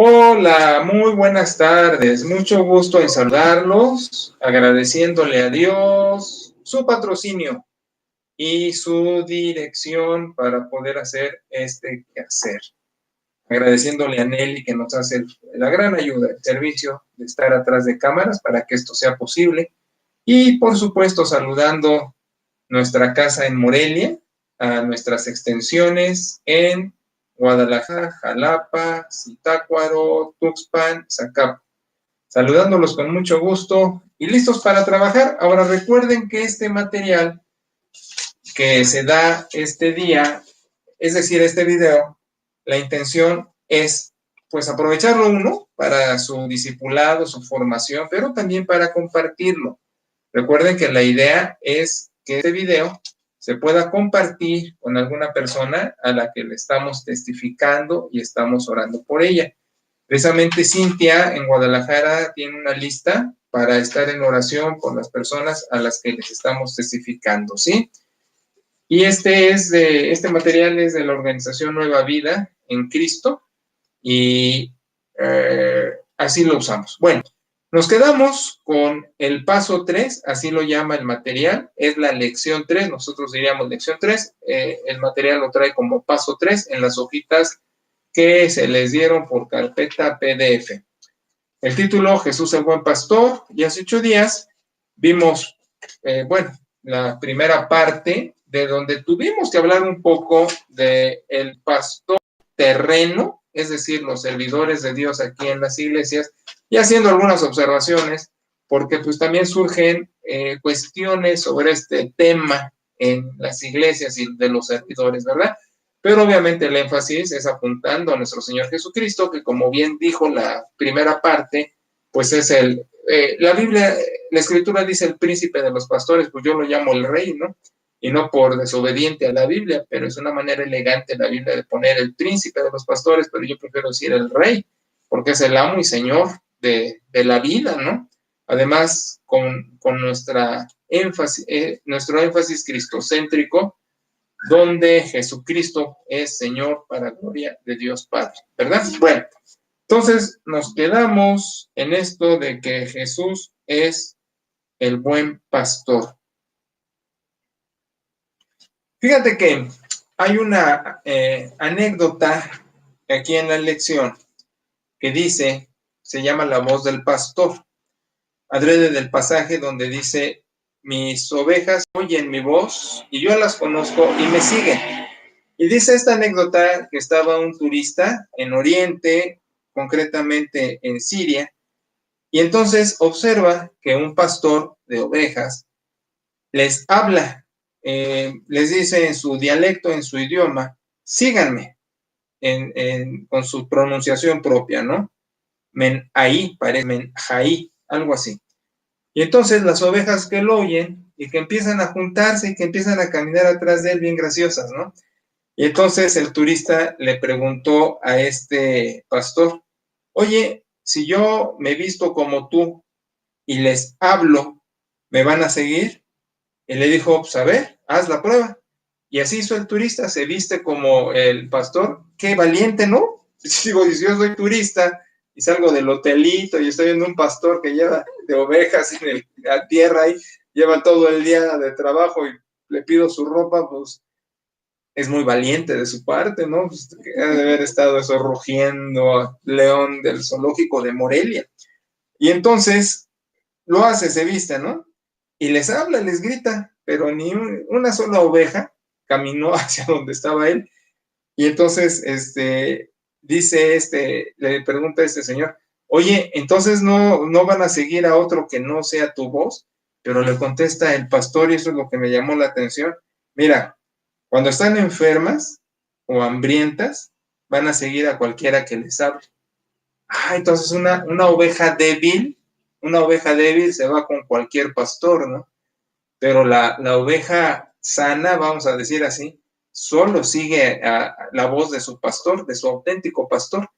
Hola, muy buenas tardes. Mucho gusto en saludarlos, agradeciéndole a Dios su patrocinio y su dirección para poder hacer este quehacer. Agradeciéndole a Nelly que nos hace la gran ayuda, el servicio de estar atrás de cámaras para que esto sea posible. Y por supuesto saludando nuestra casa en Morelia, a nuestras extensiones en Guadalajara, Jalapa, Zitácuaro, Tuxpan, Zacapa. Saludándolos con mucho gusto y listos para trabajar. Ahora recuerden que este material que se da este día, es decir, este video, la intención es pues aprovecharlo uno para su discipulado, su formación, pero también para compartirlo. Recuerden que la idea es que este video se pueda compartir con alguna persona a la que le estamos testificando y estamos orando por ella. Precisamente Cintia en Guadalajara tiene una lista para estar en oración por las personas a las que les estamos testificando, ¿sí? Y este material es de la organización Nueva Vida en Cristo y así lo usamos. Bueno, nos quedamos con el paso 3, así lo llama el material, es la lección 3, nosotros diríamos lección 3, el material lo trae como paso 3 en las hojitas que se les dieron por carpeta PDF. El título, Jesús el Buen Pastor, y hace 8 días vimos, la primera parte de donde tuvimos que hablar un poco del pastor terreno, es decir, los servidores de Dios aquí en las iglesias, y haciendo algunas observaciones, porque pues también surgen cuestiones sobre este tema en las iglesias y de los servidores, ¿verdad? Pero obviamente el énfasis es apuntando a nuestro Señor Jesucristo, que como bien dijo la primera parte, pues es la Biblia, la Escritura dice el príncipe de los pastores, pues yo lo llamo el rey, ¿no? Y no por desobediente a la Biblia, pero es una manera elegante la Biblia de poner el príncipe de los pastores, pero yo prefiero decir el rey, porque es el amo y señor de la vida, ¿no? Además, con nuestro énfasis cristocéntrico, donde Jesucristo es Señor para gloria de Dios Padre, ¿verdad? Bueno, entonces nos quedamos en esto de que Jesús es el buen pastor. Fíjate que hay una anécdota aquí en la lección que dice, se llama La voz del pastor, adrede del pasaje donde dice, mis ovejas oyen mi voz y yo las conozco y me siguen. Y dice esta anécdota que estaba un turista en Oriente, concretamente en Siria, y entonces observa que un pastor de ovejas les habla, les dice en su dialecto, en su idioma, síganme, con su pronunciación propia, ¿no? Men-ahí, parece, men-jaí, algo así. Y entonces las ovejas que lo oyen y que empiezan a juntarse y que empiezan a caminar atrás de él bien graciosas, ¿no? Y entonces el turista le preguntó a este pastor, oye, si yo me visto como tú y les hablo, ¿me van a seguir? Y le dijo, pues a ver, haz la prueba. Y así hizo el turista, se viste como el pastor. Qué valiente, ¿no? Digo, si yo soy turista y salgo del hotelito y estoy viendo un pastor que lleva de ovejas en la tierra y lleva todo el día de trabajo y le pido su ropa, pues es muy valiente de su parte, ¿no? Pues, ha de haber estado eso rugiendo león del zoológico de Morelia. Y entonces lo hace, se viste, ¿no? Y les habla, les grita, pero ni una sola oveja caminó hacia donde estaba él. Y entonces, le pregunta a este señor, oye, entonces no van a seguir a otro que no sea tu voz, pero le contesta el pastor, y eso es lo que me llamó la atención. Mira, cuando están enfermas o hambrientas, van a seguir a cualquiera que les hable. Entonces una oveja débil se va con cualquier pastor, ¿no? Pero la oveja sana, vamos a decir así, solo sigue a la voz de su pastor, de su auténtico pastor.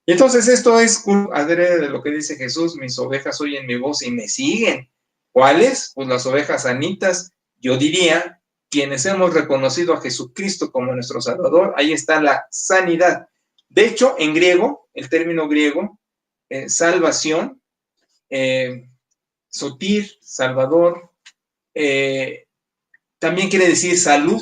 Y entonces esto es adrede de lo que dice Jesús, mis ovejas oyen mi voz y me siguen. ¿Cuáles? Pues las ovejas sanitas, yo diría, quienes hemos reconocido a Jesucristo como nuestro Salvador, ahí está la sanidad. De hecho, en griego, el término griego, salvación, sotir, salvador, también quiere decir salud.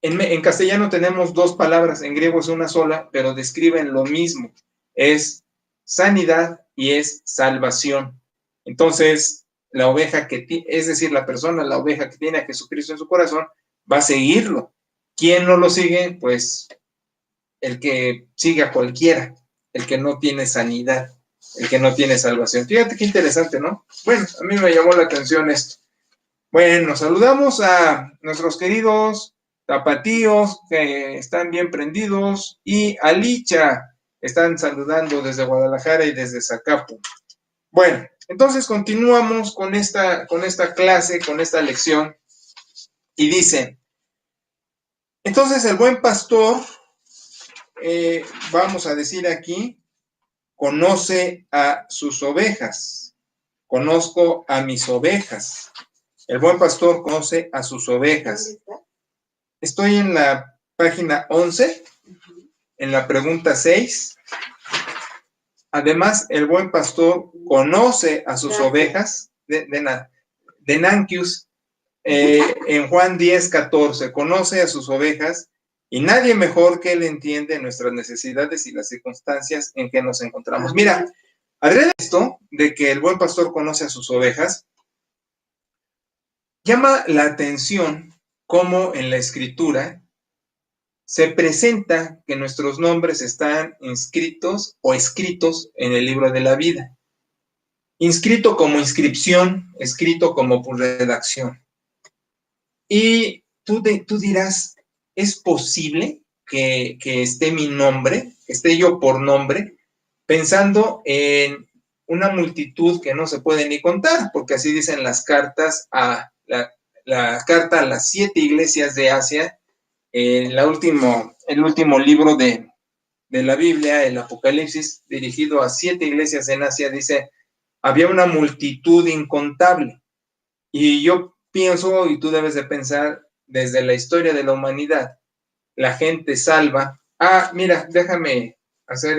En castellano tenemos dos palabras, en griego es una sola, pero describen lo mismo. Es sanidad y es salvación. Entonces, la oveja es decir, la persona, la oveja que tiene a Jesucristo en su corazón, va a seguirlo. ¿Quién no lo sigue? Pues el que sigue a cualquiera, el que no tiene sanidad, el que no tiene salvación. Fíjate qué interesante, ¿no? Bueno, a mí me llamó la atención esto. Bueno, saludamos a nuestros queridos tapatíos que están bien prendidos y a Licha, están saludando desde Guadalajara y desde Zacapu. Bueno, entonces continuamos con esta clase, con esta lección, y dice, entonces el buen pastor, vamos a decir aquí, conoce a sus ovejas, conozco a mis ovejas. El buen pastor conoce a sus ovejas. Estoy en la página 11, en la pregunta 6. Además, el buen pastor conoce a sus ovejas, de Nankius, en Juan 10:14, conoce a sus ovejas y nadie mejor que él entiende nuestras necesidades y las circunstancias en que nos encontramos. Mira, adrede esto de que el buen pastor conoce a sus ovejas, llama la atención cómo en la Escritura se presenta que nuestros nombres están inscritos o escritos en el libro de la vida. Inscrito como inscripción, escrito como por redacción. Y tú dirás, ¿es posible que esté mi nombre, que esté yo por nombre, pensando en una multitud que no se puede ni contar? Porque así dicen las cartas la carta a las 7 iglesias de Asia, el último libro de la Biblia, el Apocalipsis, dirigido a 7 iglesias en Asia, dice, había una multitud incontable. Y yo pienso, y tú debes de pensar, desde la historia de la humanidad, la gente salva. Mira, déjame hacer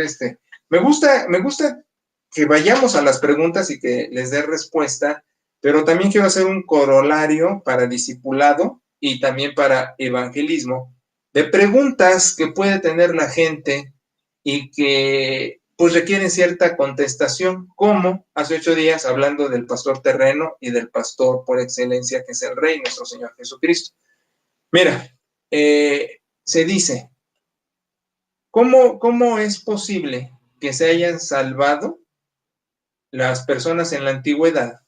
Me gusta que vayamos a las preguntas y que les dé respuesta, pero también quiero hacer un corolario para discipulado y también para evangelismo, de preguntas que puede tener la gente y que pues requieren cierta contestación, como hace 8 días hablando del pastor terreno y del pastor por excelencia que es el Rey, nuestro Señor Jesucristo. Mira, se dice, ¿cómo es posible que se hayan salvado las personas en la antigüedad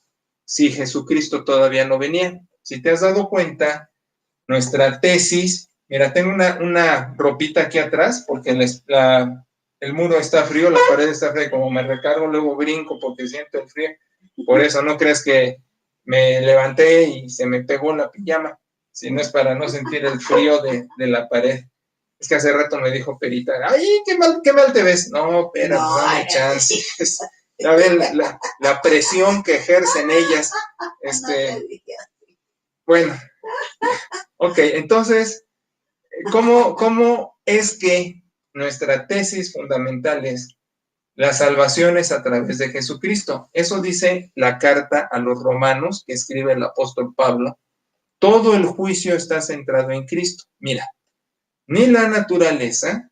si Jesucristo todavía no venía? Si te has dado cuenta, nuestra tesis, mira, tengo una ropita aquí atrás porque el muro está frío, la pared está fría, como me recargo luego brinco porque siento el frío, por eso no crees que me levanté y se me pegó la pijama, si no es para no sentir el frío de la pared. Es que hace rato me dijo Perita, ¡ay, qué mal te ves! No, pero no, dame chance. Ya ven la presión que ejercen ellas. Bueno, ok, entonces, ¿cómo es que nuestra tesis fundamental es la salvación es a través de Jesucristo? Eso dice la carta a los romanos que escribe el apóstol Pablo. Todo el juicio está centrado en Cristo. Mira, ni la naturaleza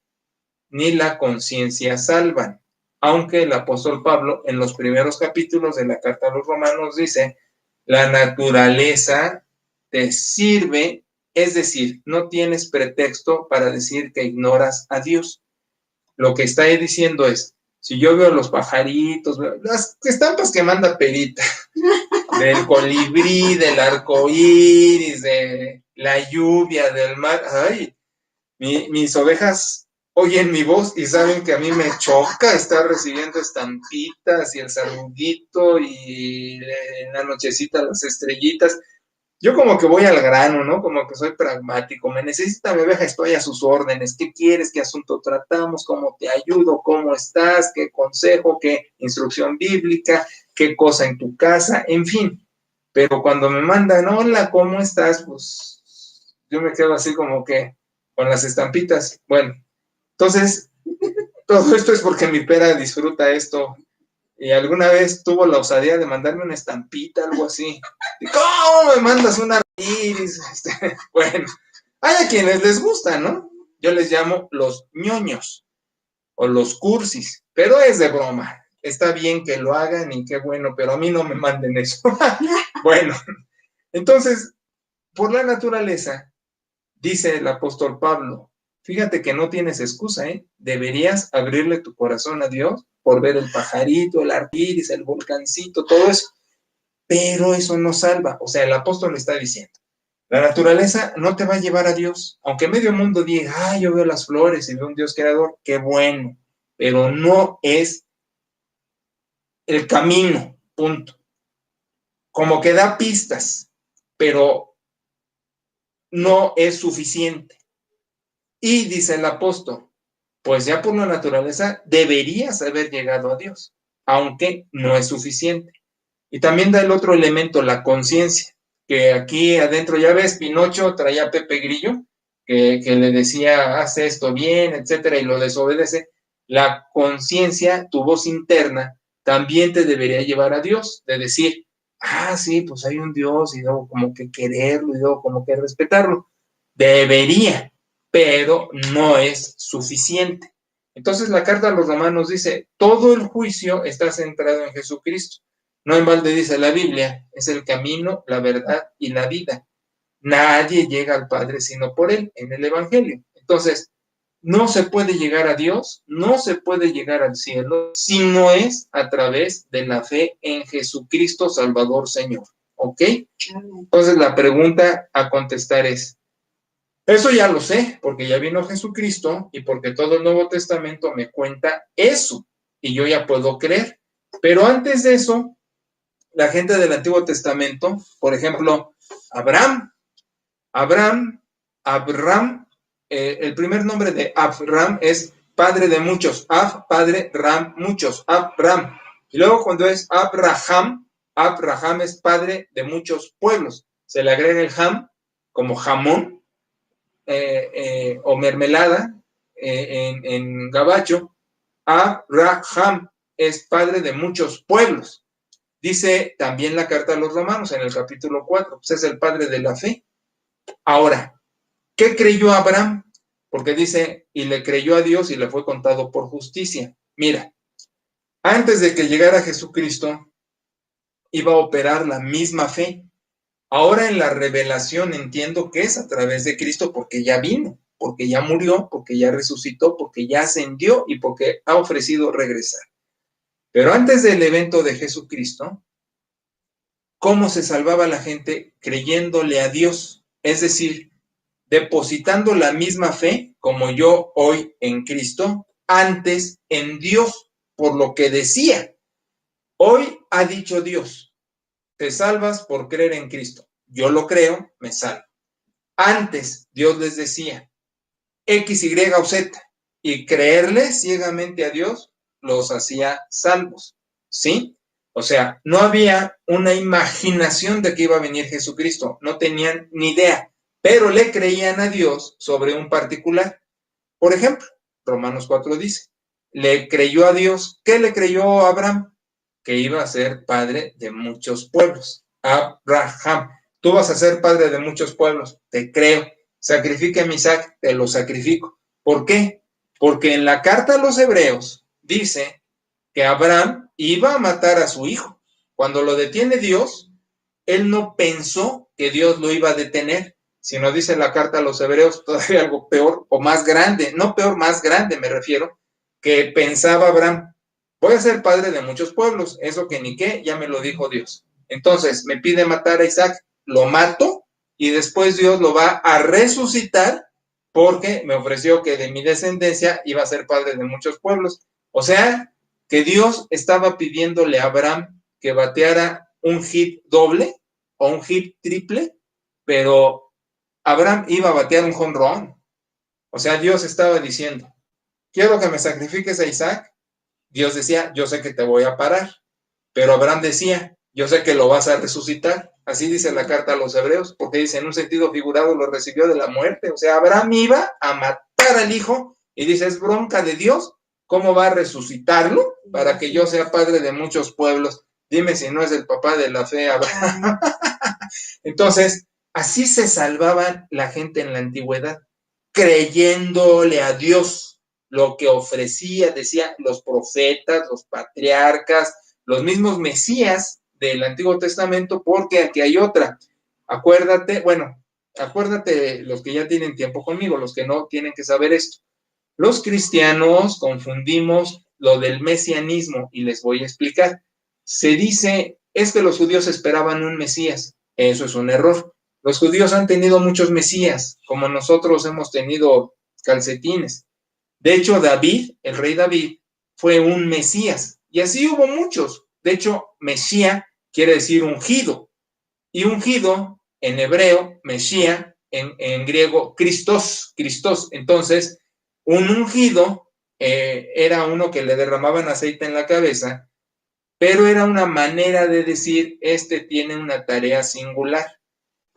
ni la conciencia salvan, aunque el apóstol Pablo en los primeros capítulos de la carta a los romanos dice, la naturaleza te sirve, es decir, no tienes pretexto para decir que ignoras a Dios. Lo que está ahí diciendo es, si yo veo los pajaritos, las estampas que manda Perita, del colibrí, del arco iris, de la lluvia, del mar, ay, mis ovejas oyen mi voz y saben que a mí me choca estar recibiendo estampitas y el saludito y en la nochecita las estrellitas. Yo como que voy al grano, ¿no? Como que soy pragmático. Me necesita mi oveja, estoy a sus órdenes. ¿Qué quieres? ¿Qué asunto tratamos? ¿Cómo te ayudo? ¿Cómo estás? ¿Qué consejo? ¿Qué instrucción bíblica? ¿Qué cosa en tu casa? En fin. Pero cuando me mandan, hola, ¿cómo estás? Pues yo me quedo así como que con las estampitas. Bueno, entonces, todo esto es porque mi pera disfruta esto. Y alguna vez tuvo la osadía de mandarme una estampita, algo así. Y, ¿cómo me mandas una iris? Bueno, hay a quienes les gusta, ¿no? Yo les llamo los ñoños o los cursis, pero es de broma. Está bien que lo hagan y qué bueno, pero a mí no me manden eso. Bueno, entonces, por la naturaleza, dice el apóstol Pablo, fíjate que no tienes excusa, ¿eh? Deberías abrirle tu corazón a Dios por ver el pajarito, el arcoíris, el volcancito, todo eso. Pero eso no salva. O sea, el apóstol le está diciendo, la naturaleza no te va a llevar a Dios. Aunque medio mundo diga, ah, yo veo las flores y veo un Dios creador, qué bueno. Pero no es el camino, punto. Como que da pistas, pero no es suficiente. Y dice el apóstol, pues ya por la naturaleza deberías haber llegado a Dios, aunque no es suficiente. Y también da el otro elemento, la conciencia, que aquí adentro, ya ves, Pinocho traía a Pepe Grillo, que le decía, haz esto bien, etcétera, y lo desobedece. La conciencia, tu voz interna, también te debería llevar a Dios, de decir, ah, sí, pues hay un Dios, y debo como que quererlo, y debo como que respetarlo. Debería, pero no es suficiente. Entonces la carta a los romanos dice, todo el juicio está centrado en Jesucristo. No en balde dice la Biblia, es el camino, la verdad y la vida. Nadie llega al Padre sino por Él, en el Evangelio. Entonces, no se puede llegar a Dios, no se puede llegar al cielo, si no es a través de la fe en Jesucristo Salvador Señor. ¿Ok? Entonces, la pregunta a contestar es, eso ya lo sé, porque ya vino Jesucristo y porque todo el Nuevo Testamento me cuenta eso, y yo ya puedo creer. Pero antes de eso, la gente del Antiguo Testamento, por ejemplo, Abraham, el primer nombre de Abraham es padre de muchos, padre, Ram, muchos, Abraham. Y luego cuando es Abraham es padre de muchos pueblos. Se le agrega el ham, como jamón, o mermelada, en gabacho. Abraham es padre de muchos pueblos. Dice también la carta a los romanos en el capítulo 4, pues es el padre de la fe. Ahora, ¿qué creyó Abraham? Porque dice, y le creyó a Dios y le fue contado por justicia. Mira, antes de que llegara Jesucristo, iba a operar la misma fe. Ahora en la revelación entiendo que es a través de Cristo porque ya vino, porque ya murió, porque ya resucitó, porque ya ascendió y porque ha ofrecido regresar. Pero antes del evento de Jesucristo, ¿cómo se salvaba la gente? Creyéndole a Dios, es decir, depositando la misma fe como yo hoy en Cristo, antes en Dios, por lo que decía. Hoy ha dicho Dios, te salvas por creer en Cristo. Yo lo creo, me salvo. Antes Dios les decía X, Y o Z, y creerle ciegamente a Dios los hacía salvos, ¿sí? O sea, no había una imaginación de que iba a venir Jesucristo, no tenían ni idea, pero le creían a Dios sobre un particular. Por ejemplo, Romanos 4 dice, le creyó a Dios. ¿Qué le creyó a Abraham? Que iba a ser padre de muchos pueblos. Abraham, tú vas a ser padre de muchos pueblos, te creo. Sacrifique a Isaac, te lo sacrifico. ¿Por qué? Porque en la carta a los hebreos dice que Abraham iba a matar a su hijo. Cuando lo detiene Dios, él no pensó que Dios lo iba a detener, sino dice la carta a los hebreos todavía algo peor o más grande, no peor, más grande me refiero, que pensaba Abraham, voy a ser padre de muchos pueblos, eso que ni qué, ya me lo dijo Dios. Entonces me pide matar a Isaac, lo mato y después Dios lo va a resucitar porque me ofreció que de mi descendencia iba a ser padre de muchos pueblos. O sea, que Dios estaba pidiéndole a Abraham que bateara un hit doble o un hit triple, pero Abraham iba a batear un home run. O sea, Dios estaba diciendo, quiero que me sacrifiques a Isaac. Dios decía, yo sé que te voy a parar. Pero Abraham decía, yo sé que lo vas a resucitar. Así dice la carta a los hebreos, porque dice, en un sentido figurado lo recibió de la muerte. O sea, Abraham iba a matar al hijo y dice, es bronca de Dios ¿Cómo va a resucitarlo para que yo sea padre de muchos pueblos? Dime si no es el papá de la fe, Abraham. Entonces, así se salvaban la gente en la antigüedad, creyéndole a Dios lo que ofrecía, decía, los profetas, los patriarcas, los mismos mesías del Antiguo Testamento, porque aquí hay otra. Acuérdate los que ya tienen tiempo conmigo, los que no tienen que saber esto. Los cristianos confundimos lo del mesianismo y les voy a explicar. Se dice, es que los judíos esperaban un Mesías. Eso es un error. Los judíos han tenido muchos Mesías, como nosotros hemos tenido calcetines. De hecho, David, el rey David, fue un Mesías. Y así hubo muchos. De hecho, Mesías quiere decir ungido. Y ungido, en hebreo, Mesías, en griego, Christos. Entonces, un ungido era uno que le derramaban aceite en la cabeza, pero era una manera de decir, este tiene una tarea singular.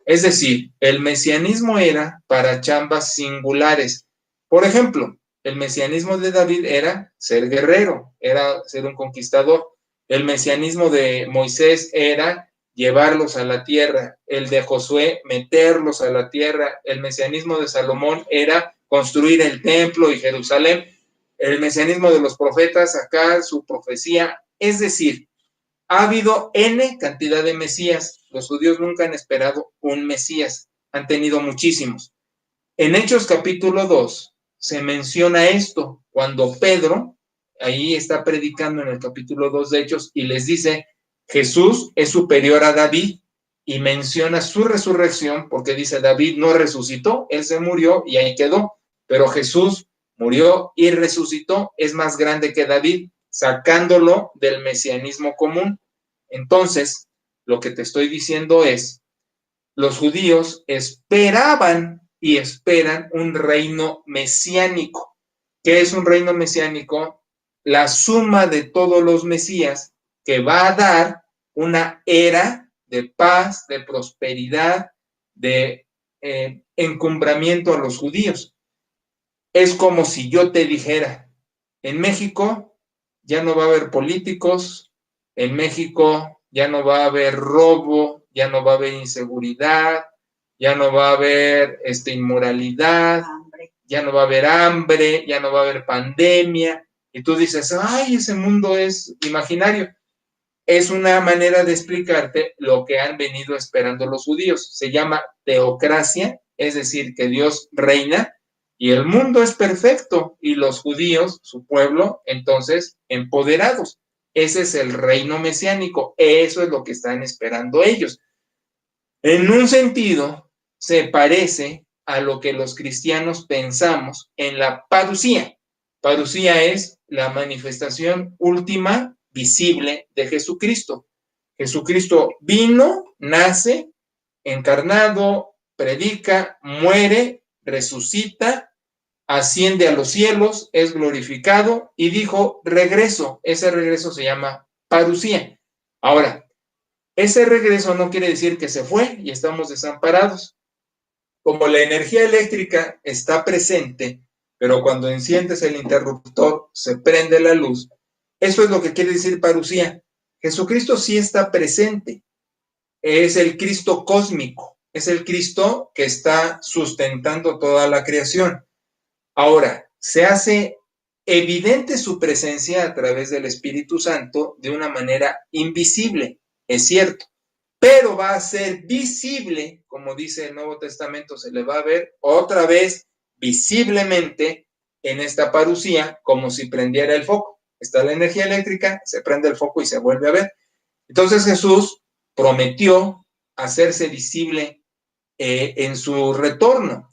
Es decir, el mesianismo era para chambas singulares. Por ejemplo, el mesianismo de David era ser guerrero, era ser un conquistador. El mesianismo de Moisés era llevarlos a la tierra. El de Josué, meterlos a la tierra. El mesianismo de Salomón era construir el templo y Jerusalén. El mesianismo de los profetas, acá su profecía. Es decir, ha habido N cantidad de Mesías. Los judíos nunca han esperado un Mesías. Han tenido muchísimos. En Hechos capítulo 2 se menciona esto, cuando Pedro, ahí está predicando en el capítulo 2 de Hechos, y les dice, Jesús es superior a David, y menciona su resurrección, porque dice, David no resucitó, él se murió y ahí quedó, pero Jesús murió y resucitó, es más grande que David, sacándolo del mesianismo común. Entonces, lo que te estoy diciendo es, los judíos esperaban y esperan un reino mesiánico. ¿Qué es un reino mesiánico? La suma de todos los mesías que va a dar una era de paz, de prosperidad, de encumbramiento a los judíos. Es como si yo te dijera, en México ya no va a haber políticos, en México ya no va a haber robo, ya no va a haber inseguridad, ya no va a haber inmoralidad, ya no va a haber hambre, ya no va a haber pandemia. Y tú dices, ay, ese mundo es imaginario. Es una manera de explicarte lo que han venido esperando los judíos. Se llama teocracia, es decir, que Dios reina y el mundo es perfecto y los judíos, su pueblo, entonces empoderados. Ese es el reino mesiánico, eso es lo que están esperando ellos. En un sentido, se parece a lo que los cristianos pensamos en la parucía. Parucía es la manifestación última visible de Jesucristo. Jesucristo vino, nace, encarnado, predica, muere, resucita, asciende a los cielos, es glorificado y dijo regreso. Ese regreso se llama parucía. Ahora, ese regreso no quiere decir que se fue y estamos desamparados. Como la energía eléctrica está presente, pero cuando enciendes el interruptor se prende la luz, eso es lo que quiere decir parucía. Jesucristo sí está presente, es el Cristo cósmico, es el Cristo que está sustentando toda la creación. Ahora, se hace evidente su presencia a través del Espíritu Santo de una manera invisible, es cierto, pero va a ser visible, como dice el Nuevo Testamento, se le va a ver otra vez visiblemente en esta parucía, como si prendiera el foco. Está la energía eléctrica, se prende el foco y se vuelve a ver. Entonces Jesús prometió hacerse visible en su retorno,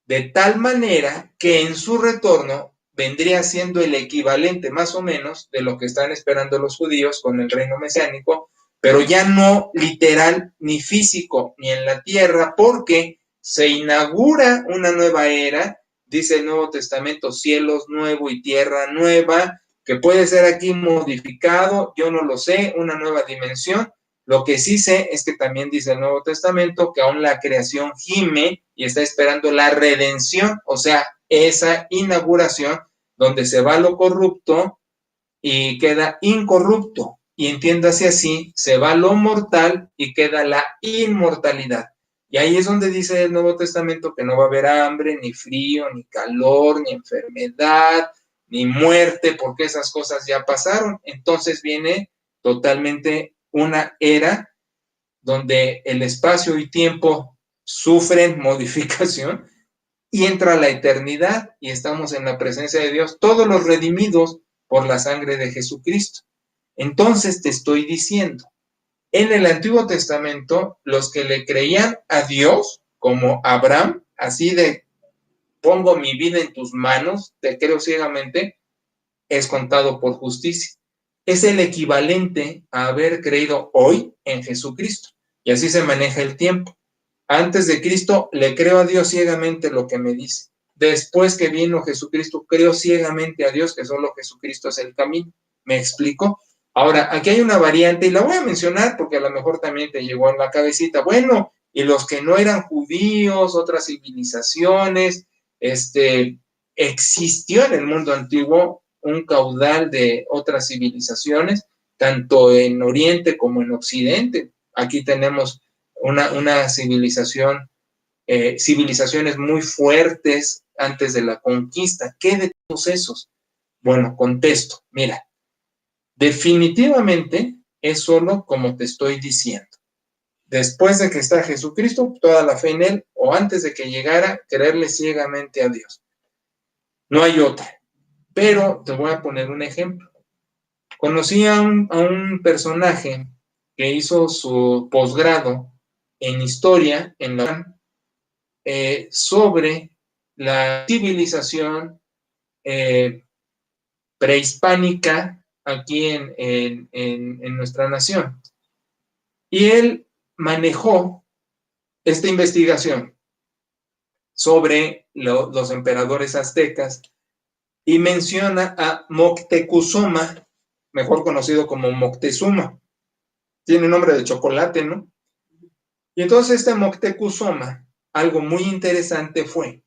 de tal manera que en su retorno vendría siendo el equivalente más o menos de lo que están esperando los judíos con el reino mesiánico, pero ya no literal ni físico ni en la tierra, porque se inaugura una nueva era, dice el Nuevo Testamento, cielos nuevo y tierra nueva, que puede ser aquí modificado, yo no lo sé, una nueva dimensión. Lo que sí sé es que también dice el Nuevo Testamento que aún la creación gime y está esperando la redención, o sea, esa inauguración donde se va lo corrupto y queda incorrupto. Y entiéndase así, se va lo mortal y queda la inmortalidad. Y ahí es donde dice el Nuevo Testamento que no va a haber hambre, ni frío, ni calor, ni enfermedad, ni muerte, porque esas cosas ya pasaron. Entonces viene totalmente una era donde el espacio y tiempo sufren modificación y entra la eternidad y estamos en la presencia de Dios, todos los redimidos por la sangre de Jesucristo. Entonces te estoy diciendo, en el Antiguo Testamento, los que le creían a Dios, como Abraham, así de pongo mi vida en tus manos, te creo ciegamente, es contado por justicia. Es el equivalente a haber creído hoy en Jesucristo. Y así se maneja el tiempo. Antes de Cristo le creo a Dios ciegamente lo que me dice. Después que vino Jesucristo, creo ciegamente a Dios que solo Jesucristo es el camino. ¿Me explico? Ahora, aquí hay una variante y la voy a mencionar porque a lo mejor también te llegó en la cabecita. Bueno, y los que no eran judíos, otras civilizaciones, existió en el mundo antiguo un caudal de otras civilizaciones, tanto en Oriente como en Occidente. Aquí tenemos una civilización, civilizaciones muy fuertes antes de la conquista. ¿Qué de todos esos? Bueno, contesto, mira, definitivamente es solo como te estoy diciendo. Después de que está Jesucristo, toda la fe en Él, o antes de que llegara, creerle ciegamente a Dios. No hay otra. Pero te voy a poner un ejemplo. Conocí a un personaje que hizo su posgrado en historia en la sobre la civilización prehispánica aquí en nuestra nación. Y él manejó esta investigación sobre los emperadores aztecas y menciona a Moctezuma, mejor conocido como Moctezuma. Tiene nombre de chocolate, ¿no? Y entonces este Moctezuma, algo muy interesante fue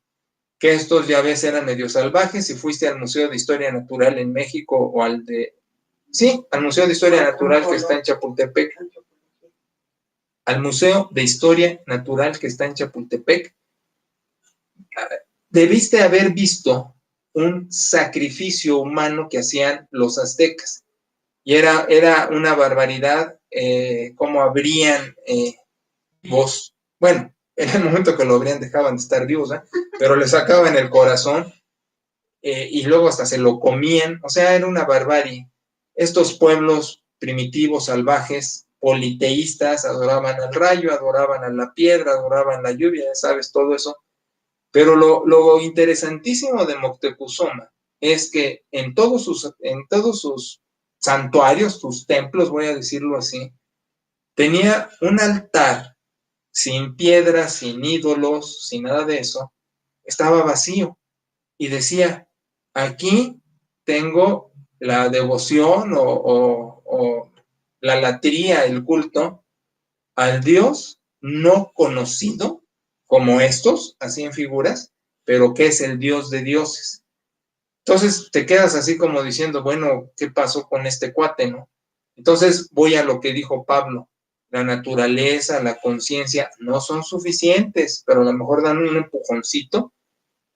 que estos ya ves eran medio salvajes. Si fuiste al Museo de Historia Natural en México o al de... Sí, al Museo de Historia Natural que está en Chapultepec. Al Museo de Historia Natural que está en Chapultepec. Debiste haber visto un sacrificio humano que hacían los aztecas. Y era una barbaridad cómo abrían voz. Bueno, en el momento que lo abrían dejaban de estar vivos, ¿eh? Pero le sacaban el corazón y luego hasta se lo comían. O sea, era una barbarie. Estos pueblos primitivos, salvajes, politeístas, adoraban al rayo, adoraban a la piedra, adoraban la lluvia, ya sabes, todo eso. Pero lo interesantísimo de Moctezuma es que en todos sus santuarios, sus templos, voy a decirlo así, tenía un altar sin piedras, sin ídolos, sin nada de eso. Estaba vacío y decía, aquí tengo la devoción o la latría, el culto al Dios no conocido como estos, así en figuras, pero que es el Dios de dioses. Entonces te quedas así como diciendo, bueno, ¿qué pasó con este cuate, no? Entonces voy a lo que dijo Pablo, la naturaleza, la conciencia no son suficientes, pero a lo mejor dan un empujoncito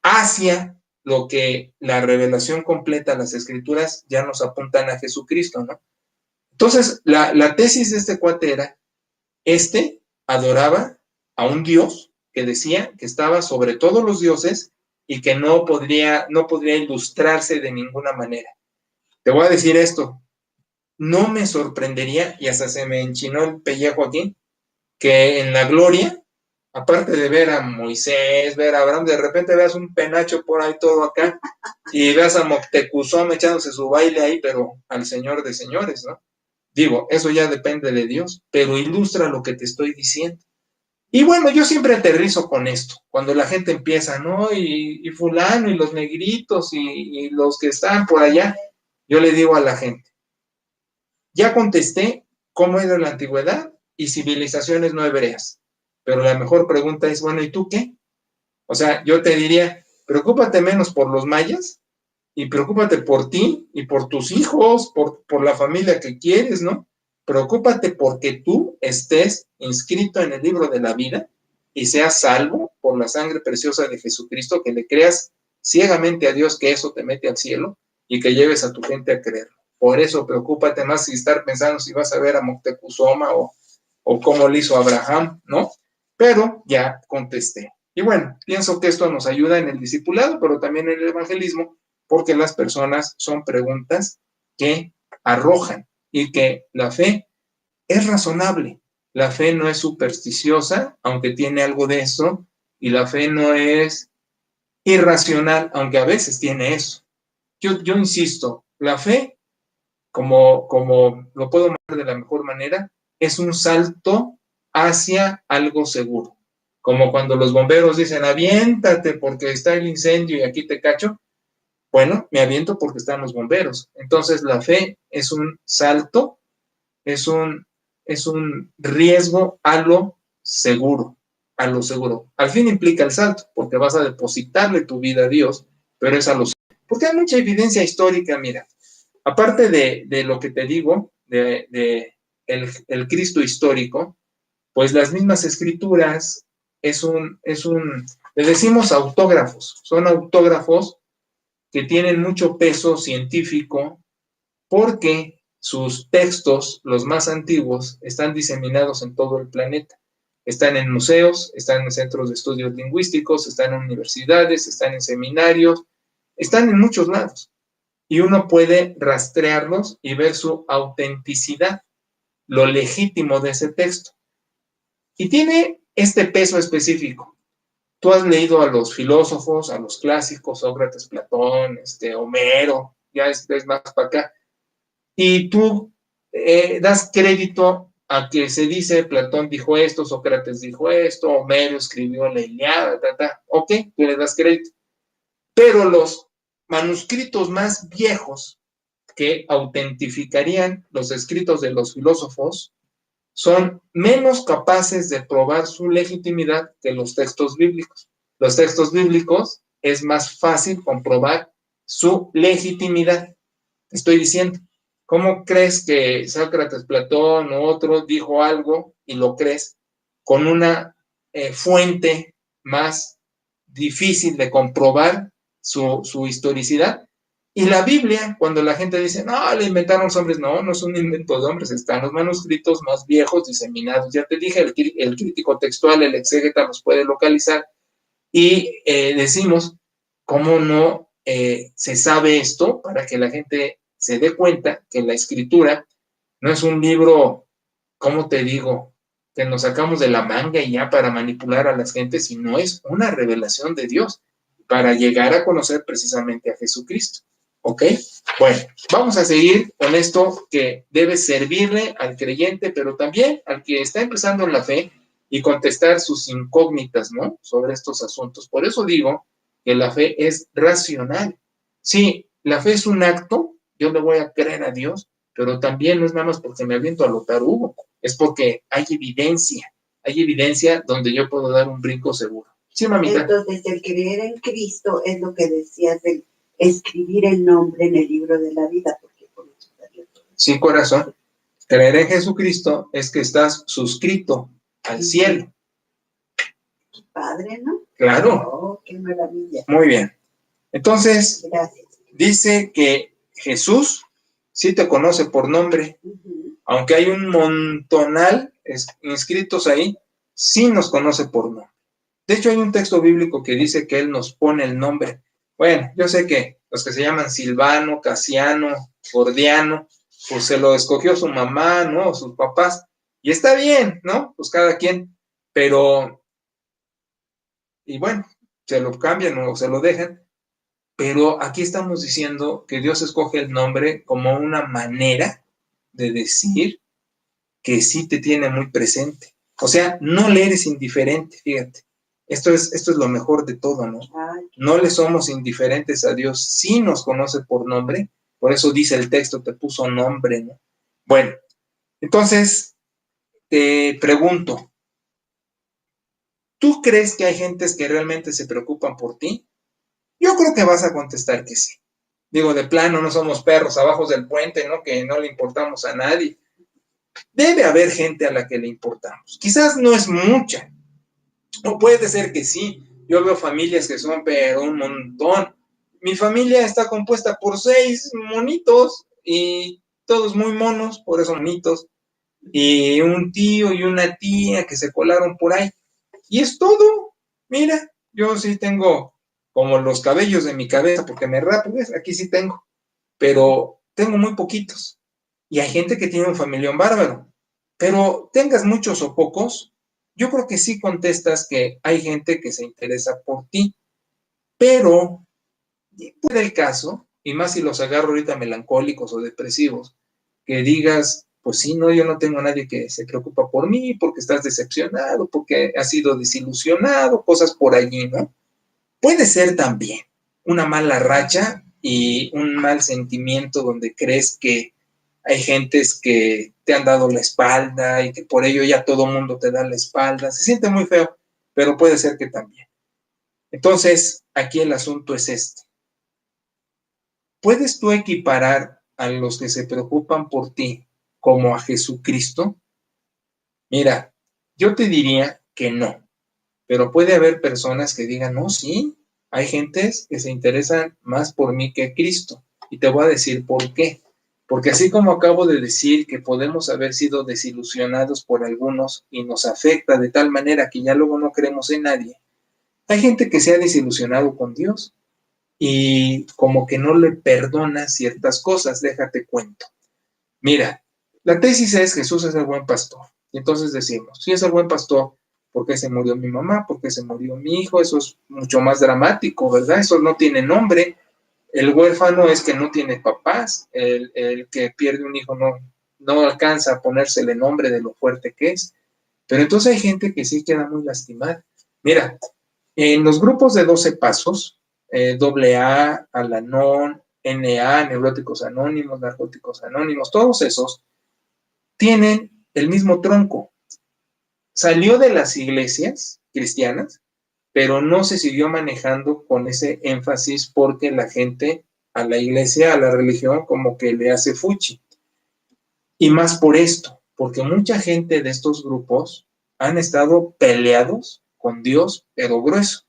hacia lo que la revelación completa, las escrituras ya nos apuntan a Jesucristo, ¿no? Entonces la tesis de este cuate era, adoraba a un Dios que decía que estaba sobre todos los dioses y que no podría ilustrarse de ninguna manera. Te voy a decir esto, no me sorprendería, y hasta se me enchinó el pellejo aquí, que en la gloria, aparte de ver a Moisés, ver a Abraham, de repente veas un penacho por ahí todo acá, y veas a Moctezuma echándose su baile ahí, pero al Señor de señores, ¿no? Digo, eso ya depende de Dios, pero ilustra lo que te estoy diciendo. Y bueno, yo siempre aterrizo con esto, cuando la gente empieza, ¿no? Y fulano, y los negritos, y los que están por allá, yo le digo a la gente, ya contesté cómo era la antigüedad y civilizaciones no hebreas, pero la mejor pregunta es, bueno, ¿y tú qué? O sea, yo te diría, preocúpate menos por los mayas y preocúpate por ti y por tus hijos, por la familia que quieres, ¿no? Preocúpate porque tú estés inscrito en el libro de la vida y seas salvo por la sangre preciosa de Jesucristo, que le creas ciegamente a Dios que eso te mete al cielo y que lleves a tu gente a creerlo. Por eso preocúpate más si estar pensando si vas a ver a Moctezuma o cómo le hizo Abraham, ¿no? Pero ya contesté. Y bueno, pienso que esto nos ayuda en el discipulado, pero también en el evangelismo, porque las personas son preguntas que arrojan y que la fe es razonable. La fe no es supersticiosa, aunque tiene algo de eso, y la fe no es irracional, aunque a veces tiene eso. Yo insisto, la fe, como lo puedo marcar de la mejor manera, es un salto hacia algo seguro. Como cuando los bomberos dicen, aviéntate porque está el incendio y aquí te cacho. Bueno, me aviento porque están los bomberos. Entonces la fe es un salto, es un, es un riesgo a lo seguro, a lo seguro. Al fin implica el salto, porque vas a depositarle tu vida a Dios, pero es a lo seguro. Porque hay mucha evidencia histórica, mira. Aparte de lo que te digo, de el Cristo histórico, pues las mismas escrituras le decimos autógrafos, son autógrafos que tienen mucho peso científico porque sus textos, los más antiguos, están diseminados en todo el planeta. Están en museos, están en centros de estudios lingüísticos, están en universidades, están en seminarios, están en muchos lados. Y uno puede rastrearlos y ver su autenticidad, lo legítimo de ese texto. Y tiene este peso específico. Tú has leído a los filósofos, a los clásicos, Sócrates, Platón, Homero, ya es más para acá, y tú das crédito a que se dice Platón dijo esto, Sócrates dijo esto, Homero escribió la Ilíada, ok, tú le das crédito. Pero los manuscritos más viejos que autentificarían los escritos de los filósofos son menos capaces de probar su legitimidad que los textos bíblicos. Los textos bíblicos es más fácil comprobar su legitimidad. Estoy diciendo, ¿cómo crees que Sócrates, Platón o otro dijo algo y lo crees con una fuente más difícil de comprobar su historicidad? Y la Biblia, cuando la gente dice, no, le inventaron los hombres, no, no es un invento de hombres, están los manuscritos más viejos diseminados. Ya te dije, el crítico textual, el exégeta los puede localizar y decimos, ¿cómo no se sabe esto para que la gente se dé cuenta que la escritura no es un libro, ¿cómo te digo?, que nos sacamos de la manga y ya para manipular a las gentes, sino es una revelación de Dios para llegar a conocer precisamente a Jesucristo. ¿Ok? Bueno, vamos a seguir con esto que debe servirle al creyente, pero también al que está empezando en la fe y contestar sus incógnitas, ¿no? Sobre estos asuntos. Por eso digo que la fe es racional. Sí, la fe es un acto, yo le voy a creer a Dios, pero también no es nada más porque me aviento a lo tarugo, es porque hay evidencia donde yo puedo dar un brinco seguro. Sí, mamita. Entonces, el creer en Cristo es lo que decías de escribir el nombre en el libro de la vida, porque por eso salió todo. Sí, corazón. Creer en Jesucristo es que estás suscrito al cielo. Qué padre, ¿no? Claro. Oh, qué maravilla. Muy bien. Entonces, gracias. Dice que Jesús sí te conoce por nombre, aunque hay un montonal inscritos ahí, sí nos conoce por nombre. De hecho, hay un texto bíblico que dice que Él nos pone el nombre. Bueno, yo sé que los que se llaman Silvano, Casiano, Gordiano, pues se lo escogió su mamá, ¿no? O sus papás. Y está bien, ¿no? Pues cada quien. Pero, y bueno, se lo cambian o se lo dejan. Pero aquí estamos diciendo que Dios escoge el nombre como una manera de decir que sí te tiene muy presente. O sea, no le eres indiferente, fíjate. Esto es lo mejor de todo, ¿no? No le somos indiferentes a Dios. Sí nos conoce por nombre. Por eso dice el texto, te puso nombre, ¿no? Bueno, entonces te pregunto, ¿tú crees que hay gentes que realmente se preocupan por ti? Yo creo que vas a contestar que sí. Digo, de plano no somos perros abajo del puente, ¿no? Que no le importamos a nadie. Debe haber gente a la que le importamos. Quizás no es mucha, o puede ser que sí. Yo veo familias que son, pero un montón. Mi familia está compuesta por 6 monitos y todos muy monos, por eso monitos. Y un tío y una tía que se colaron por ahí. Y es todo. Mira, yo sí tengo como los cabellos de mi cabeza, porque me rapo, ¿ves? Aquí sí tengo, pero tengo muy poquitos. Y hay gente que tiene un familión bárbaro. Pero tengas muchos o pocos, yo creo que sí contestas que hay gente que se interesa por ti. Pero puede el caso, y más si los agarro ahorita melancólicos o depresivos, que digas, pues sí, no, yo no tengo a nadie que se preocupa por mí, porque estás decepcionado, porque has sido desilusionado, cosas por allí, ¿no? Puede ser también una mala racha y un mal sentimiento donde crees que hay gentes que te han dado la espalda y que por ello ya todo mundo te da la espalda. Se siente muy feo, pero puede ser que también. Entonces, aquí el asunto es este. ¿Puedes tú equiparar a los que se preocupan por ti como a Jesucristo? Mira, yo te diría que no, pero puede haber personas que digan, no, sí, hay gentes que se interesan más por mí que Cristo. Y te voy a decir por qué. Porque así como acabo de decir que podemos haber sido desilusionados por algunos y nos afecta de tal manera que ya luego no creemos en nadie, hay gente que se ha desilusionado con Dios y como que no le perdona ciertas cosas. Déjate cuento. Mira, la tesis es Jesús es el buen pastor. Y entonces decimos, si es el buen pastor, ¿por qué se murió mi mamá? ¿Por qué se murió mi hijo? Eso es mucho más dramático, ¿verdad? Eso no tiene nombre. El huérfano es que no tiene papás. El que pierde un hijo no alcanza a ponérsele nombre de lo fuerte que es. Pero entonces hay gente que sí queda muy lastimada. Mira, en los grupos de 12 pasos, AA, Al-Anon, NA, Neuróticos Anónimos, Narcóticos Anónimos, todos esos tienen el mismo tronco. Salió de las iglesias cristianas, pero no se siguió manejando con ese énfasis porque la gente a la iglesia, a la religión, como que le hace fuchi. Y más por esto, porque mucha gente de estos grupos han estado peleados con Dios, pero grueso.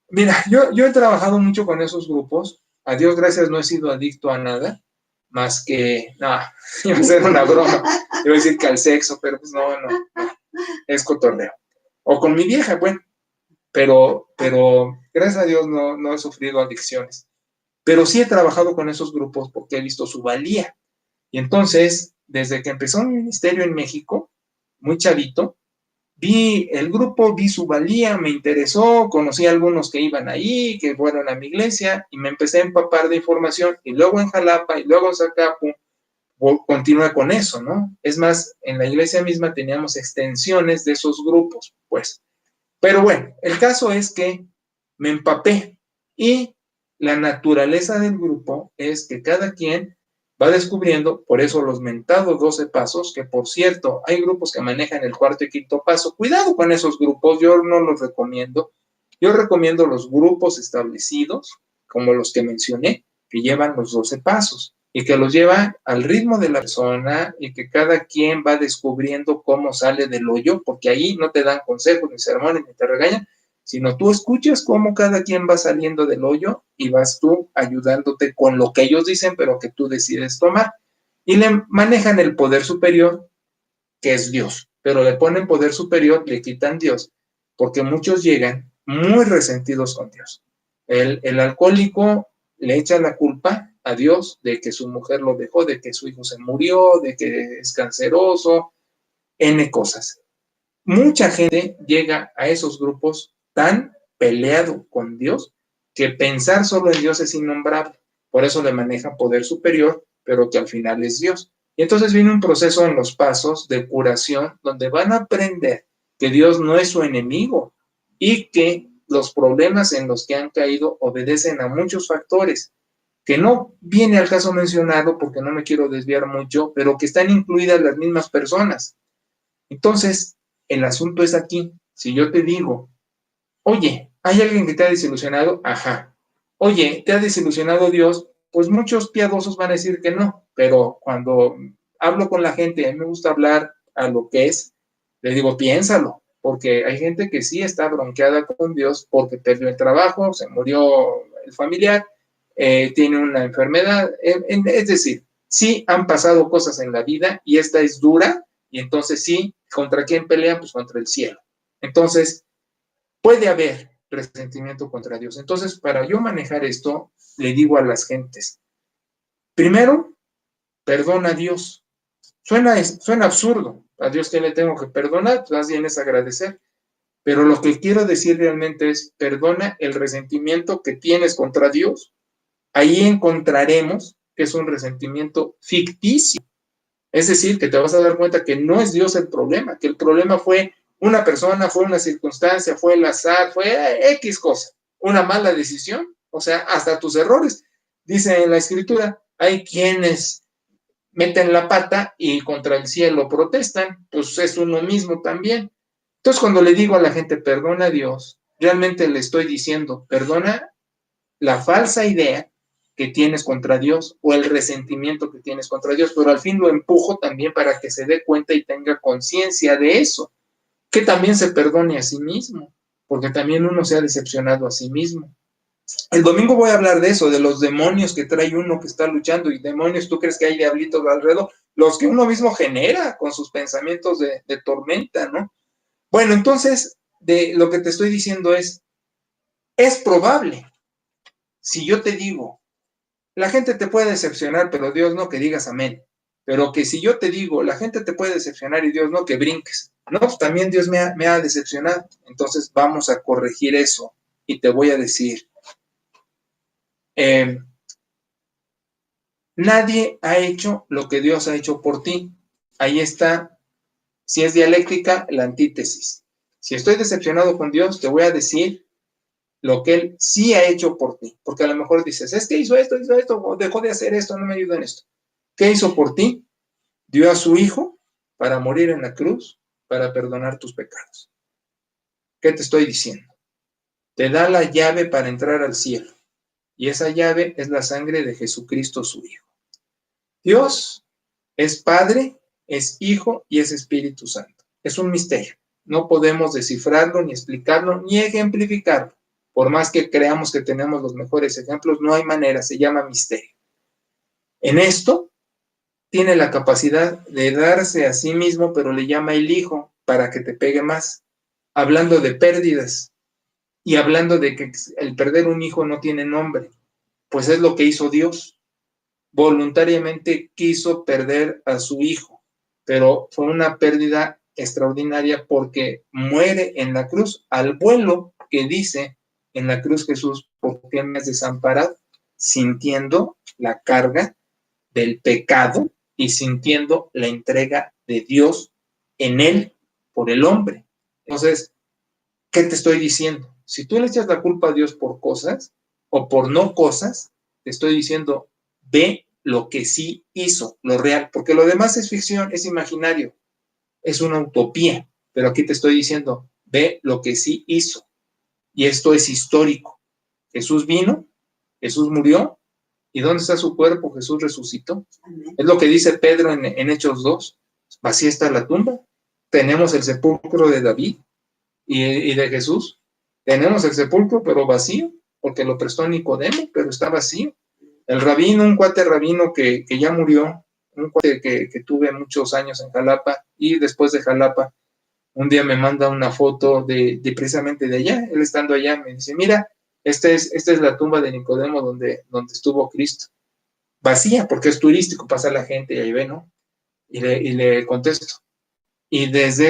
Mira, yo he trabajado mucho con esos grupos. A Dios gracias no he sido adicto a nada, más que, no, iba a ser una broma, iba a decir que al sexo, pero pues no, es cotorreo. O con mi vieja, bueno, pero gracias a Dios no he sufrido adicciones. Pero sí he trabajado con esos grupos porque he visto su valía. Y entonces, desde que empezó mi ministerio en México, muy chavito, vi el grupo, vi su valía, me interesó, conocí a algunos que iban ahí, que fueron a mi iglesia, y me empecé a empapar de información, y luego en Jalapa, y luego en Zacapu, continué con eso, ¿no? Es más, en la iglesia misma teníamos extensiones de esos grupos, pues. Pero bueno, el caso es que me empapé, y la naturaleza del grupo es que cada quien va descubriendo, por eso los mentados 12 pasos, que por cierto, hay grupos que manejan el cuarto y quinto paso. Cuidado con esos grupos, yo no los recomiendo. Yo recomiendo los grupos establecidos, como los que mencioné, que llevan los 12 pasos y que los llevan al ritmo de la persona y que cada quien va descubriendo cómo sale del hoyo, porque ahí no te dan consejos, ni sermones, ni te regañan, sino tú escuchas cómo cada quien va saliendo del hoyo y vas tú ayudándote con lo que ellos dicen, pero que tú decides tomar. Y le manejan el poder superior, que es Dios, pero le ponen poder superior, le quitan Dios, porque muchos llegan muy resentidos con Dios. El alcohólico le echa la culpa a Dios de que su mujer lo dejó, de que su hijo se murió, de que es canceroso, N cosas. Mucha gente llega a esos grupos tan peleado con Dios que pensar solo en Dios es innombrable. Por eso le maneja poder superior, pero que al final es Dios. Y entonces viene un proceso en los pasos de curación donde van a aprender que Dios no es su enemigo y que los problemas en los que han caído obedecen a muchos factores que no viene al caso mencionado porque no me quiero desviar mucho, pero que están incluidas las mismas personas. Entonces, el asunto es aquí. Si yo te digo, oye, ¿hay alguien que te ha desilusionado? Ajá. oye, ¿te ha desilusionado Dios? Pues muchos piadosos van a decir que no, pero cuando hablo con la gente, a mí me gusta hablar a lo que es, le digo, piénsalo, porque hay gente que sí está bronqueada con Dios porque perdió el trabajo, se murió el familiar, tiene una enfermedad, es decir, sí han pasado cosas en la vida y esta es dura, y entonces sí, ¿contra quién pelean? Pues contra el cielo. Entonces, puede haber resentimiento contra Dios. Entonces, para yo manejar esto, le digo a las gentes, primero, perdona a Dios. Suena absurdo. A Dios que le tengo que perdonar, pues más bien es agradecer. Pero lo que quiero decir realmente es, perdona el resentimiento que tienes contra Dios. Ahí encontraremos que es un resentimiento ficticio. Es decir, que te vas a dar cuenta que no es Dios el problema, que el problema fue una persona, fue una circunstancia, fue el azar, fue X cosa, una mala decisión, o sea, hasta tus errores. Dice en la escritura, hay quienes meten la pata y contra el cielo protestan, pues es uno mismo también. Entonces, cuando le digo a la gente, perdona a Dios, realmente le estoy diciendo, perdona la falsa idea que tienes contra Dios o el resentimiento que tienes contra Dios, pero al fin lo empujo también para que se dé cuenta y tenga conciencia de eso, que también se perdone a sí mismo, porque también uno se ha decepcionado a sí mismo. El domingo voy a hablar de eso, de los demonios que trae uno que está luchando, y demonios, ¿tú crees que hay diablitos alrededor? Los que uno mismo genera con sus pensamientos de tormenta, ¿no? Bueno, entonces, de lo que te estoy diciendo es probable, si yo te digo, la gente te puede decepcionar, pero Dios no, que digas amén. Pero que si yo te digo, la gente te puede decepcionar y Dios no, que brinques. No, pues también Dios me ha decepcionado. Entonces vamos a corregir eso. Y te voy a decir, eh, nadie ha hecho lo que Dios ha hecho por ti. Ahí está, si es dialéctica, la antítesis. Si estoy decepcionado con Dios, te voy a decir lo que Él sí ha hecho por ti. Porque a lo mejor dices, es que hizo esto, o dejó de hacer esto, no me ayuda en esto. ¿Qué hizo por ti? Dio a su Hijo para morir en la cruz, para perdonar tus pecados. ¿Qué te estoy diciendo? Te da la llave para entrar al cielo. Y esa llave es la sangre de Jesucristo, su Hijo. Dios es Padre, es Hijo y es Espíritu Santo. Es un misterio. No podemos descifrarlo, ni explicarlo, ni ejemplificarlo. Por más que creamos que tenemos los mejores ejemplos, no hay manera, se llama misterio. En esto tiene la capacidad de darse a sí mismo, pero le llama el Hijo para que te pegue más. Hablando de pérdidas y hablando de que el perder un hijo no tiene nombre, pues es lo que hizo Dios. Voluntariamente quiso perder a su hijo, pero fue una pérdida extraordinaria porque muere en la cruz al vuelo que dice en la cruz Jesús, ¿por qué me has desamparado? Sintiendo la carga del pecado y sintiendo la entrega de Dios en él por el hombre. Entonces, ¿qué te estoy diciendo? Si tú le echas la culpa a Dios por cosas o por no cosas, te estoy diciendo, ve lo que sí hizo, lo real, porque lo demás es ficción, es imaginario, es una utopía, pero aquí te estoy diciendo, ve lo que sí hizo. Y esto es histórico. Jesús vino, Jesús murió, ¿y dónde está su cuerpo? Jesús resucitó. Amén. Es lo que dice Pedro en Hechos 2. Vacía está la tumba. Tenemos el sepulcro de David y de Jesús. Tenemos el sepulcro, pero vacío, porque lo prestó Nicodemo, pero está vacío. El rabino, un cuate rabino que ya murió, un cuate que tuve muchos años en Jalapa, y después de Jalapa, un día me manda una foto de precisamente de allá, él estando allá, me dice, mira, esta es la tumba de Nicodemo donde estuvo Cristo. Vacía, porque es turístico, pasa la gente y ahí ve, ¿no? Y le contesto. Y desde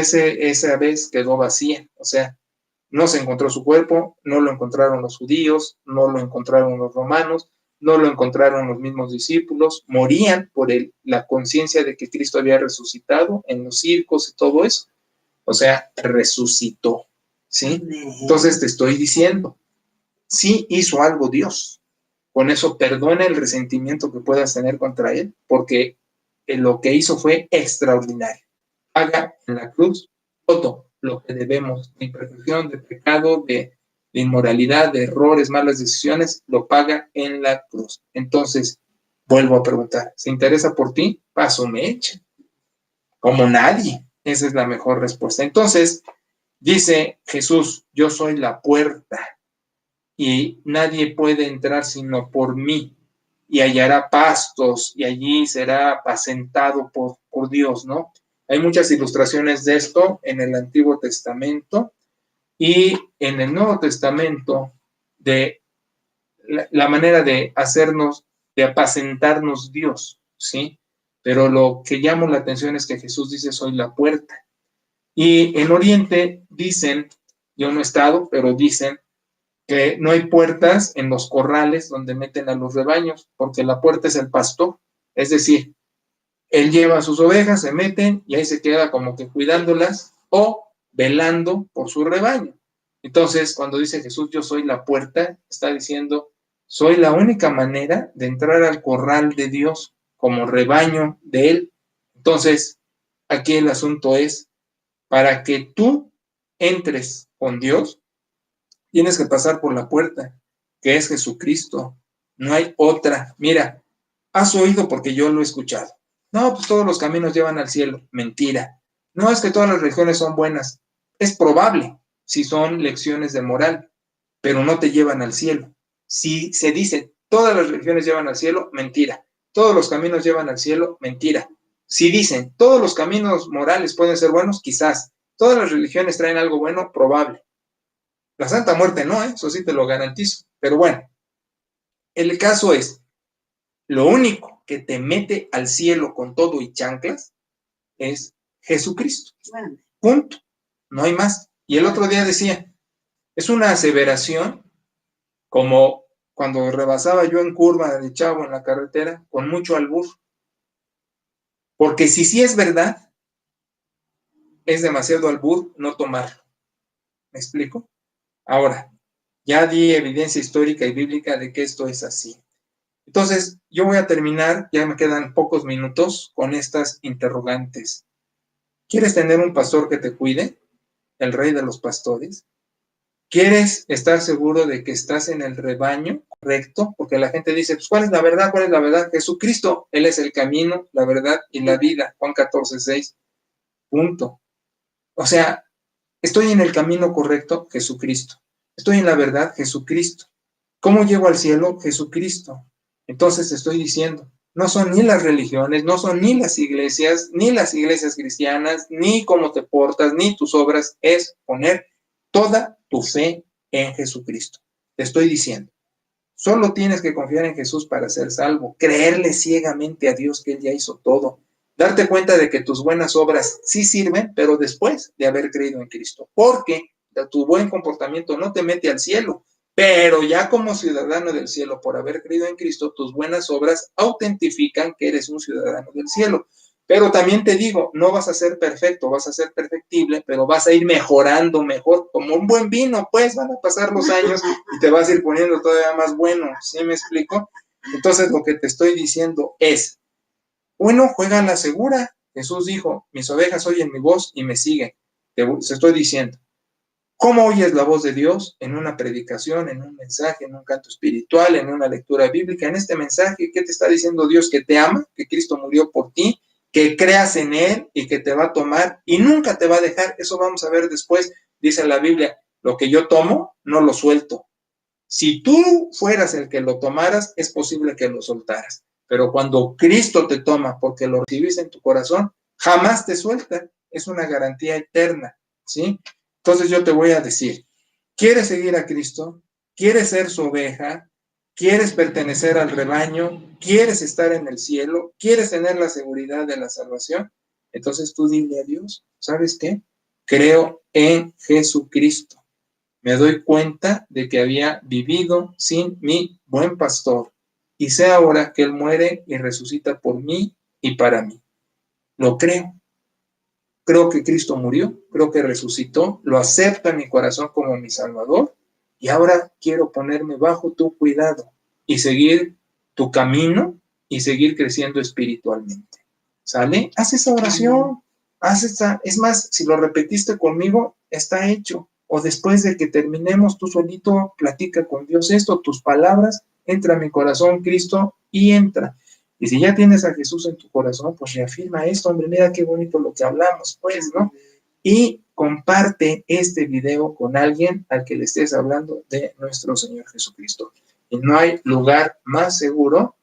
esa vez quedó vacía, o sea, no se encontró su cuerpo, no lo encontraron los judíos, no lo encontraron los romanos, no lo encontraron los mismos discípulos, morían por la conciencia de que Cristo había resucitado en los circos y todo eso. O sea, resucitó, ¿sí? Entonces te estoy diciendo, sí hizo algo Dios. Con eso perdona el resentimiento que puedas tener contra Él, porque lo que hizo fue extraordinario. Haga en la cruz todo lo que debemos, de imperfección, de pecado, de de inmoralidad, de errores, malas decisiones, lo paga en la cruz. Entonces, vuelvo a preguntar, ¿se interesa por ti? Paso me echa. Como nadie. Esa es la mejor respuesta. Entonces, dice Jesús, yo soy la puerta y nadie puede entrar sino por mí, y hallará pastos y allí será apacentado por Dios, ¿no? Hay muchas ilustraciones de esto en el Antiguo Testamento y en el Nuevo Testamento de la manera de hacernos, de apacentarnos Dios, ¿sí? Pero lo que llama la atención es que Jesús dice, soy la puerta. Y en Oriente dicen, yo no he estado, pero dicen que no hay puertas en los corrales donde meten a los rebaños, porque la puerta es el pastor. Es decir, él lleva a sus ovejas, se meten y ahí se queda como que cuidándolas o velando por su rebaño. Entonces, cuando dice Jesús, yo soy la puerta, está diciendo, soy la única manera de entrar al corral de Dios como rebaño de Él. Entonces, aquí el asunto es, para que tú entres con Dios, tienes que pasar por la puerta, que es Jesucristo. No hay otra. Mira, has oído porque yo lo he escuchado. No, pues todos los caminos llevan al cielo. Mentira. No es que todas las religiones son buenas. Es probable si son lecciones de moral, pero no te llevan al cielo. Si se dice todas las religiones llevan al cielo, mentira. Todos los caminos llevan al cielo, mentira. Si dicen todos los caminos morales pueden ser buenos, quizás. Todas las religiones traen algo bueno, probable. La Santa Muerte no, eso sí te lo garantizo. Pero bueno, el caso es, lo único que te mete al cielo con todo y chanclas es Jesucristo. Punto. No hay más. Y el otro día decía, es una aseveración como cuando rebasaba yo en curva de chavo en la carretera con mucho albur. Porque si sí es verdad, es demasiado albur no tomarlo. ¿Me explico? Ahora, ya di evidencia histórica y bíblica de que esto es así. Entonces, yo voy a terminar, ya me quedan pocos minutos, con estas interrogantes. ¿Quieres tener un pastor que te cuide? El rey de los pastores. ¿Quieres estar seguro de que estás en el rebaño correcto? Porque la gente dice, pues, ¿cuál es la verdad? ¿Cuál es la verdad? Jesucristo, Él es el camino, la verdad y la vida. Juan 14:6. Punto. O sea, estoy en el camino correcto, Jesucristo. Estoy en la verdad, Jesucristo. ¿Cómo llego al cielo? Jesucristo. Entonces estoy diciendo, no son ni las religiones, no son ni las iglesias cristianas, ni cómo te portas, ni tus obras, es poner toda tu fe en Jesucristo. Te estoy diciendo, solo tienes que confiar en Jesús para ser salvo, creerle ciegamente a Dios que Él ya hizo todo, darte cuenta de que tus buenas obras sí sirven, pero después de haber creído en Cristo, porque tu buen comportamiento no te mete al cielo, pero ya como ciudadano del cielo, por haber creído en Cristo, tus buenas obras autentifican que eres un ciudadano del cielo. Pero también te digo, no vas a ser perfecto, vas a ser perfectible, pero vas a ir mejorando mejor, como un buen vino, pues van a pasar los años y te vas a ir poniendo todavía más bueno, ¿sí me explico? Entonces lo que te estoy diciendo es, uno, juega a la segura. Jesús dijo, mis ovejas oyen mi voz y me siguen. Te estoy diciendo, ¿cómo oyes la voz de Dios? En una predicación, en un mensaje, en un canto espiritual, en una lectura bíblica. En este mensaje, ¿qué te está diciendo Dios? Que te ama, que Cristo murió por ti, que creas en Él y que te va a tomar y nunca te va a dejar. Eso vamos a ver después. Dice la Biblia, lo que yo tomo, no lo suelto. Si tú fueras el que lo tomaras, es posible que lo soltaras. Pero cuando Cristo te toma porque lo recibiste en tu corazón, jamás te suelta. Es una garantía eterna, ¿sí? Entonces yo te voy a decir, ¿quieres seguir a Cristo? ¿Quieres ser su oveja? ¿Quieres pertenecer al rebaño? ¿Quieres estar en el cielo? ¿Quieres tener la seguridad de la salvación? Entonces tú dile a Dios, ¿sabes qué? Creo en Jesucristo. Me doy cuenta de que había vivido sin mi buen pastor y sé ahora que Él muere y resucita por mí y para mí. Lo creo. Creo que Cristo murió, creo que resucitó, lo acepto en mi corazón como mi Salvador y ahora quiero ponerme bajo tu cuidado y seguir tu camino y seguir creciendo espiritualmente. ¿Sale? Haz esa oración, es más, si lo repetiste conmigo, está hecho. o después de que terminemos, tú solito platica con Dios esto, tus palabras, entra a mi corazón, Cristo, y entra. Y si ya tienes a Jesús en tu corazón, pues reafirma esto, hombre, mira qué bonito lo que hablamos, pues, ¿no? Y comparte este video con alguien al que le estés hablando de nuestro Señor Jesucristo. Y no hay lugar más seguro,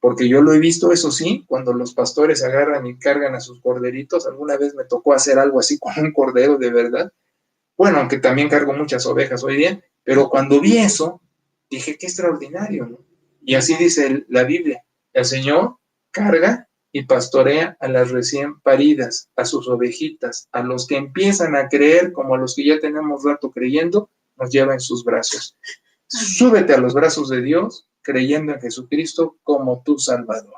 porque yo lo he visto, eso sí, cuando los pastores agarran y cargan a sus corderitos. Alguna vez me tocó hacer algo así con un cordero de verdad. Bueno, aunque también cargo muchas ovejas hoy día, pero cuando vi eso, dije, qué extraordinario, ¿no? Y así dice la Biblia, el Señor carga y pastorea a las recién paridas, a sus ovejitas, a los que empiezan a creer, como a los que ya tenemos rato creyendo, nos lleva en sus brazos. Súbete a los brazos de Dios, creyendo en Jesucristo como tu Salvador.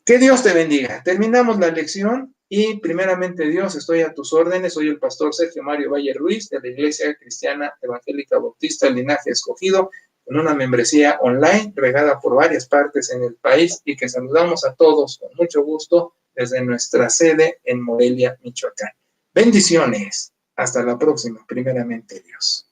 Que Dios te bendiga. Terminamos la lección y primeramente Dios, estoy a tus órdenes. Soy el pastor Sergio Mario Valle Ruiz de la Iglesia Cristiana Evangélica Bautista, el Linaje Escogido, con una membresía online regada por varias partes en el país y que saludamos a todos con mucho gusto desde nuestra sede en Morelia, Michoacán. Bendiciones. Hasta la próxima, primeramente Dios.